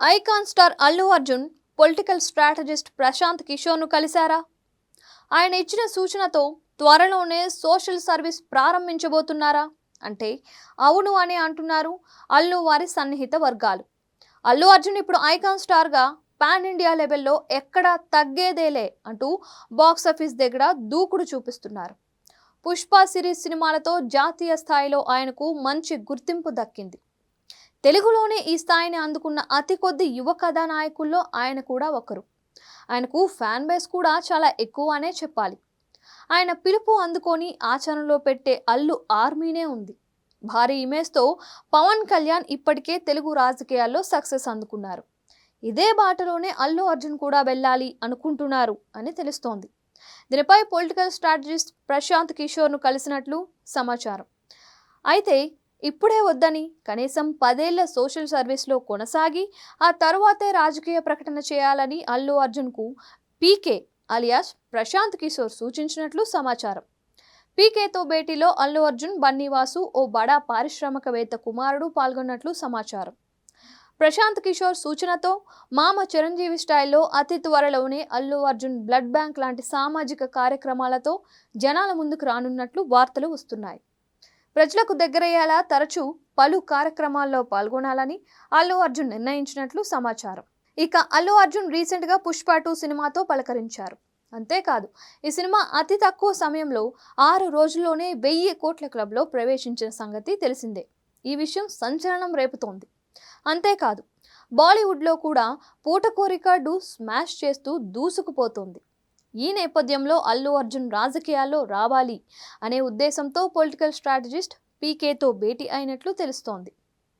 Icon star Allu Arjun political strategist Prashant కిషోర్ను కలిశారా? ఆయన ఇచ్చిన సూచనతో త్వరలోనే సోషల్ సర్వీస్ ప్రారంభించబోతున్నారా అంటే అవును అని అంటున్నారు అల్లు వారి సన్నిహిత వర్గాలు. అల్లు అర్జున్ ఇప్పుడు ఐకాన్ స్టార్గా పాన్ ఇండియా లెవెల్లో ఎక్కడా తగ్గేదేలే అంటూ బాక్సాఫీస్ దగ్గర దూకుడు చూపిస్తున్నారు. పుష్ప సిరీస్ సినిమాలతో జాతీయ స్థాయిలో ఆయనకు మంచి గుర్తింపు దక్కింది. తెలుగులోనే ఈ స్థాయిని అందుకున్న అతి కొద్ది యువ కథానాయకుల్లో ఆయన కూడా ఒకరు. ఆయనకు ఫ్యాన్ బేస్ కూడా చాలా ఎక్కువ అనే చెప్పాలి. ఆయన పిలుపు అందుకొని ఆచరణలో పెట్టే అల్లు ఆర్మీనే ఉంది. భారీ ఇమేజ్తో పవన్ కళ్యాణ్ ఇప్పటికే తెలుగు రాజకీయాల్లో సక్సెస్ అందుకున్నారు. ఇదే బాటలోనే అల్లు అర్జున్ కూడా వెళ్ళాలి అనుకుంటున్నారు అని తెలుస్తోంది. దీనిపై పొలిటికల్ స్ట్రాటజిస్ట్ ప్రశాంత్ కిషోర్ను కలిసినట్లు సమాచారం. అయితే ఇప్పుడే వద్దని కనీసం 10 ఏళ్ల సోషల్ సర్వీస్లో కొనసాగి ఆ తరువాతే రాజకీయ ప్రకటన చేయాలని అల్లు అర్జున్కు పీకే అలియాస్ ప్రశాంత్ కిషోర్ సూచించినట్లు సమాచారం. పీకేతో భేటీలో అల్లు అర్జున్, బన్నీవాసు, ఓ బడా పారిశ్రామికవేత్త కుమారుడు పాల్గొన్నట్లు సమాచారం. ప్రశాంత్ కిషోర్ సూచనతో మామ చిరంజీవి స్టైల్లో అతి త్వరలోనే అల్లు అర్జున్ బ్లడ్ బ్యాంక్ లాంటి సామాజిక కార్యక్రమాలతో జనాల ముందుకు రానున్నట్లు వార్తలు వస్తున్నాయి. ప్రజలకు దగ్గరయ్యేలా తరచూ పలు కార్యక్రమాల్లో పాల్గొనాలని అల్లు అర్జున్ నిర్ణయించినట్లు సమాచారం. ఇక అల్లు అర్జున్ రీసెంట్గా పుష్ప 2 సినిమాతో పలకరించారు. అంతేకాదు, ఈ సినిమా అతి తక్కువ సమయంలో 6 రోజుల్లోనే 1000 కోట్ల క్లబ్లో ప్రవేశించిన సంగతి తెలిసిందే. ఈ విషయం సంచలనం రేపుతోంది. అంతేకాదు, బాలీవుడ్లో కూడా పూటకో రికార్డు స్మాష్ చేస్తూ దూసుకుపోతోంది. ఈ నేపథ్యంలో అల్లు అర్జున్ రాజకీయాల్లో రావాలి అనే ఉద్దేశంతో పొలిటికల్ స్ట్రాటజిస్ట్ పీకేతో భేటీ అయినట్లు తెలుస్తోంది.